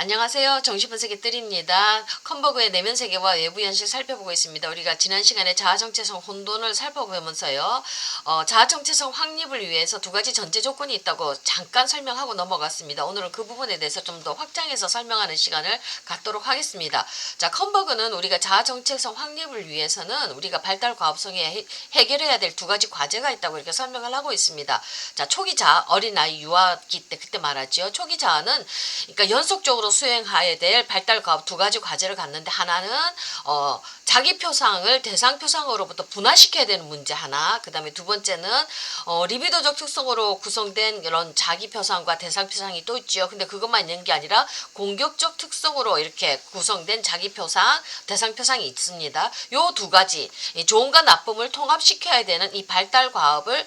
안녕하세요. 정신분석의 뜰입니다. 컨버그의 내면 세계와 외부 현실 살펴보고 있습니다. 우리가 지난 시간에 자아정체성 혼돈을 살펴보면서요. 자아정체성 확립을 위해서 두 가지 전제 조건이 있다고 잠깐 설명하고 넘어갔습니다. 오늘은 그 부분에 대해서 좀 더 확장해서 설명하는 시간을 갖도록 하겠습니다. 자, 컨버그는 우리가 자아정체성 확립을 위해서는 우리가 발달 과업성에 해결해야 될 두 가지 과제가 있다고 이렇게 설명을 하고 있습니다. 자, 초기 자아, 어린아이 유아기 때 그때 말하죠. 초기 자아는 그러니까 연속적으로 수행해야 될 발달 과업 두 가지 과제를 갖는데 하나는 자기 표상을 대상 표상으로부터 분화시켜야 되는 문제 하나, 그 다음에 두 번째는 리비도적 특성으로 구성된 이런 자기 표상과 대상 표상이 또 있죠. 근데 그것만 있는 게 아니라 공격적 특성으로 이렇게 구성된 자기 표상, 대상 표상이 있습니다. 요 두 가지 좋음과 나쁨을 통합시켜야 되는 이 발달 과업을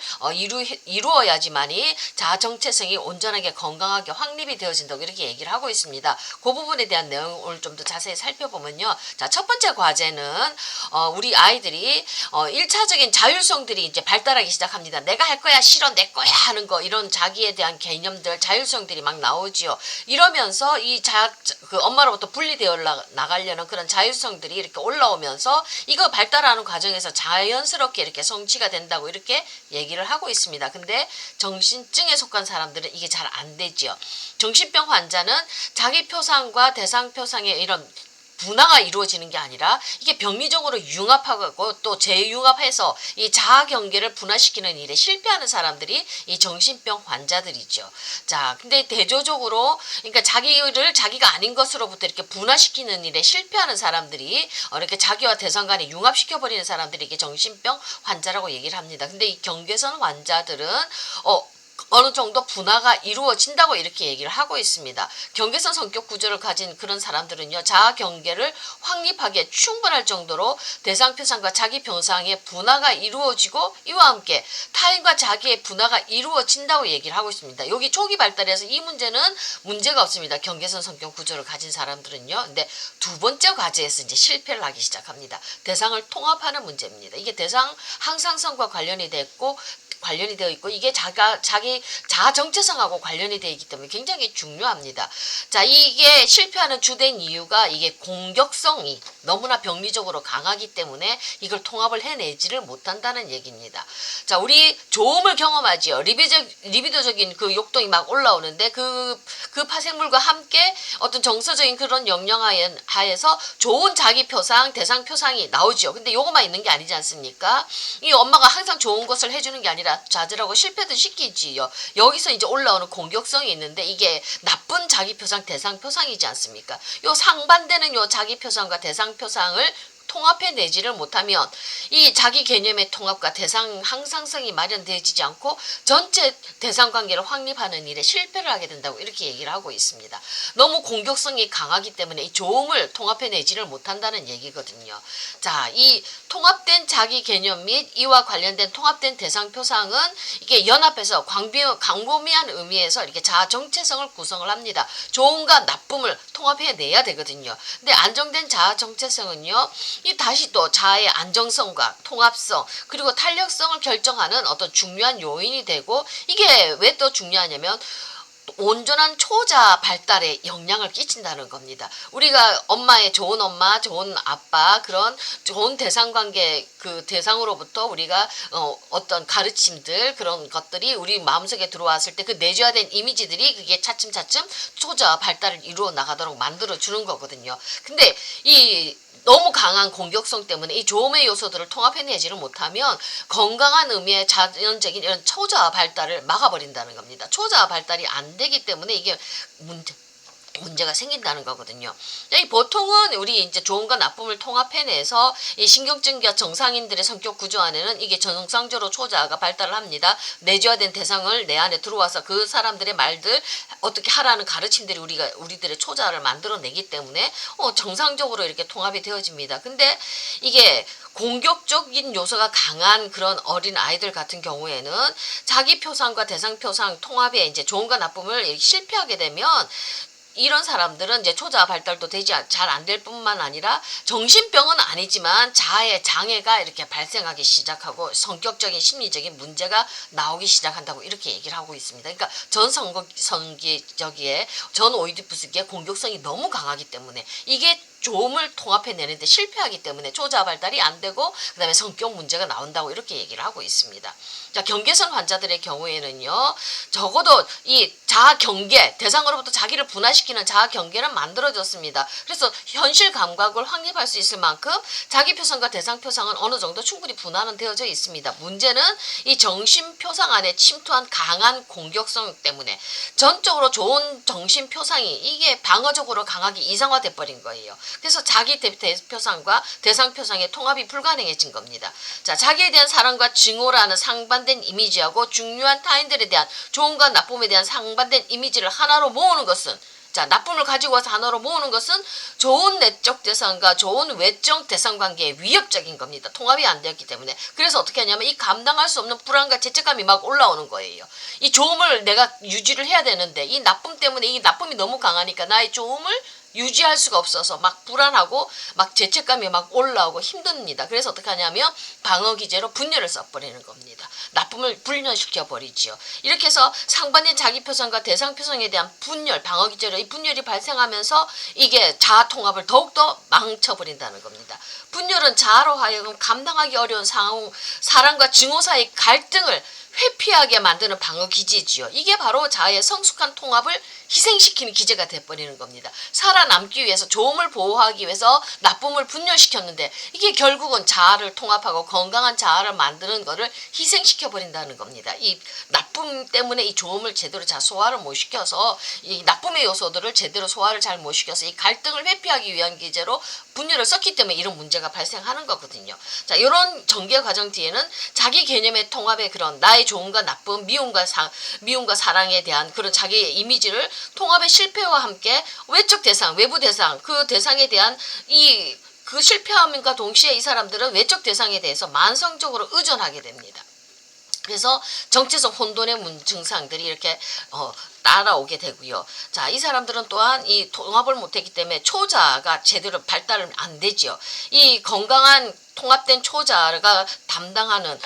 이루어야지만이 자아 정체성이 온전하게 건강하게 확립이 되어진다고 이렇게 얘기를 하고 있습니다. 그 부분에 대한 내용을 좀 더 자세히 살펴보면요. 자, 첫 번째 과제는 우리 아이들이 1차적인 자율성들이 이제 발달하기 시작합니다. 내가 할 거야, 싫어, 내 거야 하는 거, 이런 자기에 대한 개념들, 자율성들이 막 나오지요. 이러면서 그 엄마로부터 분리되어 나가려는 그런 자율성들이 이렇게 올라오면서 이거 발달하는 과정에서 자연스럽게 이렇게 성취가 된다고 이렇게 얘기를 하고 있습니다. 근데 정신증에 속한 사람들은 이게 잘 안 되지요. 정신병 환자는 자기 표상과 대상 표상의 이런 분화가 이루어지는 게 아니라 이게 병리적으로 융합하고 또 재융합해서 이 자아 경계를 분화시키는 일에 실패하는 사람들이 이 정신병 환자들이죠. 자, 근데 대조적으로 그러니까 자기를 자기가 아닌 것으로부터 이렇게 분화시키는 일에 실패하는 사람들이 이렇게 자기와 대상 간에 융합시켜 버리는 사람들이 이게 정신병 환자라고 얘기를 합니다. 근데 이 경계선 환자들은 어느 정도 분화가 이루어진다고 이렇게 얘기를 하고 있습니다. 경계선 성격 구조를 가진 그런 사람들은요. 자아 경계를 확립하기에 충분할 정도로 대상 표상과 자기 표상의 분화가 이루어지고 이와 함께 타인과 자기의 분화가 이루어진다고 얘기를 하고 있습니다. 여기 초기 발달에서 이 문제는 문제가 없습니다. 경계선 성격 구조를 가진 사람들은요. 근데 두 번째 과제에서 이제 실패를 하기 시작합니다. 대상을 통합하는 문제입니다. 이게 대상 항상성과 관련이 되어 있고 이게 자기 자아 정체성하고 관련이 되어 있기 때문에 굉장히 중요합니다. 자, 이게 실패하는 주된 이유가 이게 공격성이 너무나 병리적으로 강하기 때문에 이걸 통합을 해내지를 못한다는 얘기입니다. 자, 우리 좋음을 경험하지요. 리비도적인 그 욕동이 막 올라오는데 그 파생물과 함께 어떤 정서적인 그런 영향 하에서 좋은 자기 표상, 대상 표상이 나오지요. 근데 요것만 있는 게 아니지 않습니까? 이 엄마가 항상 좋은 것을 해주는 게 아니라 좌절하고 실패도 시키지요. 여기서 이제 올라오는 공격성이 있는데 이게 나쁜 자기 표상, 대상 표상이지 않습니까? 요 상반되는 요 자기 표상과 대상 표상을 통합해내지를 못하면 이 자기 개념의 통합과 대상 항상성이 마련되어지지 않고 전체 대상 관계를 확립하는 일에 실패를 하게 된다고 이렇게 얘기를 하고 있습니다. 너무 공격성이 강하기 때문에 이 조음을 통합해내지를 못한다는 얘기거든요. 자, 이 통합된 자기 개념 및 이와 관련된 통합된 대상 표상은 이게 연합해서 광범위한 의미에서 이렇게 자아 정체성을 구성을 합니다. 좋음과 나쁨을 통합해내야 되거든요. 근데 안정된 자아 정체성은요. 이 다시 또 자아의 안정성과 통합성 그리고 탄력성을 결정하는 어떤 중요한 요인이 되고 이게 왜 또 중요하냐면 온전한 초자 발달에 영향을 끼친다는 겁니다. 우리가 엄마의 좋은 엄마, 좋은 아빠 그런 좋은 대상 관계 그 대상으로부터 우리가 어떤 가르침들 그런 것들이 우리 마음속에 들어왔을 때 그 내줘야 된 이미지들이 그게 차츰차츰 초자 발달을 이루어 나가도록 만들어 주는 거거든요. 근데 이 너무 강한 공격성 때문에 이 조음의 요소들을 통합해내지를 못하면 건강한 의미의 자연적인 이런 초자아 발달을 막아버린다는 겁니다. 초자아 발달이 안 되기 때문에 이게 문제가 생긴다는 거거든요. 보통은 우리 이제 좋은과 나쁨을 통합해내서 이 신경증과 정상인들의 성격 구조 안에는 이게 정상적으로 초자아가 발달을 합니다. 내줘야 된 대상을 내 안에 들어와서 그 사람들의 말들 어떻게 하라는 가르침들이 우리들의 초자아를 만들어내기 때문에 정상적으로 이렇게 통합이 되어집니다. 근데 이게 공격적인 요소가 강한 그런 어린 아이들 같은 경우에는 자기 표상과 대상 표상 통합에 이제 좋은과 나쁨을 실패하게 되면 이런 사람들은 이제 초자아 발달도 되지 잘 안 될 뿐만 아니라 정신병은 아니지만 자아의 장애가 이렇게 발생하기 시작하고 성격적인 심리적인 문제가 나오기 시작한다고 이렇게 얘기를 하고 있습니다. 그러니까 전성기저기에 전 오이디푸스기에 공격성이 너무 강하기 때문에 이게 조음을 통합해내는데 실패하기 때문에 초자아 발달이 안 되고 그다음에 성격 문제가 나온다고 이렇게 얘기를 하고 있습니다. 자, 경계선 환자들의 경우에는요. 적어도 이 자아 경계, 대상으로부터 자기를 분화시키는 자아 경계는 만들어졌습니다. 그래서 현실 감각을 확립할 수 있을 만큼 자기 표상과 대상 표상은 어느 정도 충분히 분화는 되어져 있습니다. 문제는 이 정신 표상 안에 침투한 강한 공격성 때문에 전적으로 좋은 정신 표상이 이게 방어적으로 강하게 이상화돼 버린 거예요. 그래서 자기 표상과 대상 표상의 통합이 불가능해진 겁니다. 자, 자기에 대한 사랑과 증오라는 상반된 이미지하고 중요한 타인들에 대한 좋음과 나쁨에 대한 상반된 이미지를 하나로 모으는 것은, 자, 나쁨을 가지고 와서 하나로 모으는 것은 좋은 내적 대상과 좋은 외적 대상 관계에 위협적인 겁니다. 통합이 안 되었기 때문에. 그래서 어떻게 하냐면 이 감당할 수 없는 불안과 죄책감이 막 올라오는 거예요. 이 좋음을 내가 유지를 해야 되는데 이 나쁨 때문에 이 나쁨이 너무 강하니까 나의 좋음을 유지할 수가 없어서 막 불안하고 막 죄책감이 막 올라오고 힘듭니다. 그래서 어떻게 하냐면 방어 기제로 분열을 써버리는 겁니다. 나쁨을 분열시켜 버리지요. 이렇게 해서 상반된 자기 표상과 대상 표상에 대한 분열, 방어 기제로 이 분열이 발생하면서 이게 자아 통합을 더욱더 망쳐버린다는 겁니다. 분열은 자아로 하여금 감당하기 어려운 사랑과 증오 사이의 갈등을 회피하게 만드는 방어 기제지요. 이게 바로 자아의 성숙한 통합을 희생시키는 기제가 돼버리는 겁니다. 살아남기 위해서 좋음을 보호하기 위해서 나쁨을 분열시켰는데 이게 결국은 자아를 통합하고 건강한 자아를 만드는 것을 희생시켜버린다는 겁니다. 이 나쁨 때문에 이 좋음을 제대로 잘 소화를 못 시켜서 이 나쁨의 요소들을 제대로 소화를 잘 못 시켜서 이 갈등을 회피하기 위한 기제로 분열을 썼기 때문에 이런 문제가 발생하는 거거든요. 자, 이런 전개 과정 뒤에는 자기 개념의 통합의 그런 나의 좋음과 나쁨, 미움과 사랑에 대한 그런 자기의 이미지를 통합의 실패와 함께 외적 대상, 외부 대상, 그 대상에 대한 그 실패함과 동시에 이 사람들은 외적 대상에 대해서 만성적으로 의존하게 됩니다. 그래서 정체성 혼돈의 증상들이 이렇게 따라오게 되고요. 자, 이 사람들은 또한 이 통합을 못했기 때문에 초자아가 제대로 발달은 안 되죠. 이 건강한 통합된 초자아가 담당하는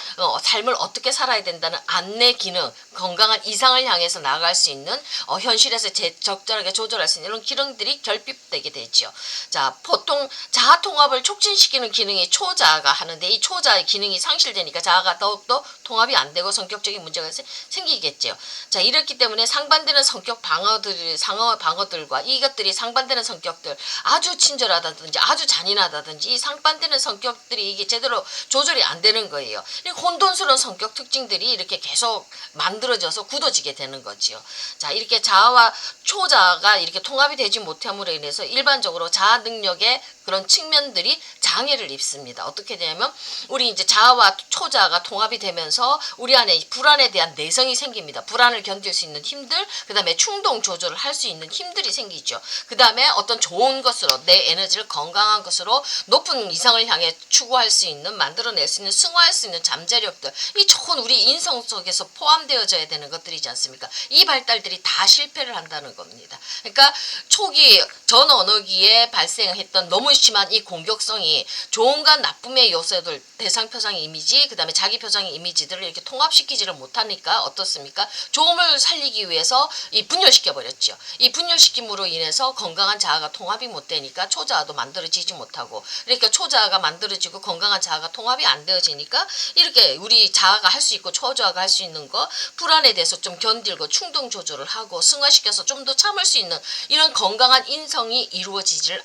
삶을 어떻게 살아야 된다는 안내 기능, 건강한 이상을 향해서 나아갈 수 있는 현실에서 적절하게 조절할 수 있는 이런 기능들이 결핍되게 되죠. 자, 보통 자아 통합을 촉진시키는 기능이 초자아가 하는데 이 초자아의 기능이 상실되니까 자아가 더욱더 통합이 안 되고 성격적인 문제가 생기겠죠. 자, 이렇기 때문에 상반되는 성격 방어들과 이것들이 상반되는 성격들, 아주 친절하다든지 아주 잔인하다든지 이 상반되는 성격들이 이게 제대로 조절이 안 되는 거예요. 혼돈스러운 성격 특징들이 이렇게 계속 만들어져서 굳어지게 되는 거지요. 자, 이렇게 자아와 초자아가 이렇게 통합이 되지 못함으로 인해서 일반적으로 자아 능력의 그런 측면들이 장애를 입습니다. 어떻게 되냐면 우리 이제 자아와 초자아가 통합이 되면서 우리 안에 불안에 대한 내성이 생깁니다. 불안을 견딜 수 있는 힘들, 그 다음에 충동 조절을 할 수 있는 힘들이 생기죠. 그 다음에 어떤 좋은 것으로 내 에너지를 건강한 것으로 높은 이상을 향해 추구할 수 있는, 만들어낼 수 있는, 승화할 수 있는 잠재력들, 이 좋은 우리 인성 속에서 포함되어져야 되는 것들이지 않습니까? 이 발달들이 다 실패를 한다는 겁니다. 그러니까 초기 전 언어기에 발생했던 너무 심한 이 공격성이 좋음과 나쁨의 요소들, 대상 표상의 이미지, 그 다음에 자기 표상의 이미지들을 이렇게 통합시키지를 못하니까 어떻습니까? 좋음을 살리기 위해서 이 분열시켜버렸죠. 이 분열시킴으로 인해서 건강한 자아가 통합이 못 되니까 초자아도 만들어지지 못하고, 그러니까 초자아가 만들어지고 건강한 자아가 통합이 안 되어지니까 이렇게 우리 자아가 할 수 있고 초자아가 할 수 있는 거, 불안에 대해서 좀 견딜고 충동 조절을 하고 승화시켜서 좀 더 참을 수 있는 이런 건강한 인성이 이루어지지를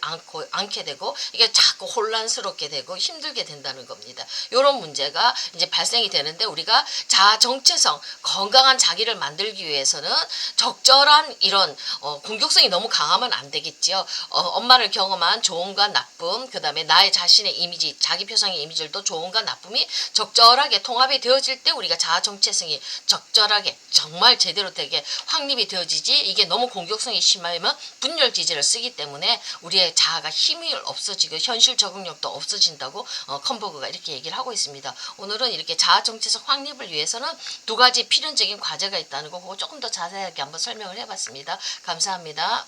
않게 되고 이게 자꾸 혼란스럽게 되고 힘들게 된다는 겁니다. 이런 문제가 이제 발생이 되는데 우리가 자아 정체성, 건강한 자기를 만들기 위해서는 적절한 이런 공격성이 너무 강하면 안 되겠지요. 엄마를 경험한 좋음과 나쁨, 그 다음에 나의 자신의 이미지, 자기 표상의 이미지들도 좋음과 나쁨이 적절하게 통합이 되어질 때 우리가 자아 정체성이 적절하게 정말 제대로 되게 확립이 되어지지, 이게 너무 공격성이 심하면 분열 기제를 쓰기 때문에 우리의 자아가 힘이 없어지고 현실 적응력도 없어진다고 컴버그가 이렇게 얘기를 하고 있습니다. 오늘은 이렇게 자아 정체성 확립을 위해서는 두 가지 필연적인 과제가 있다는 거 그거 조금 더 자세하게 한번 설명을 해봤습니다. 감사합니다.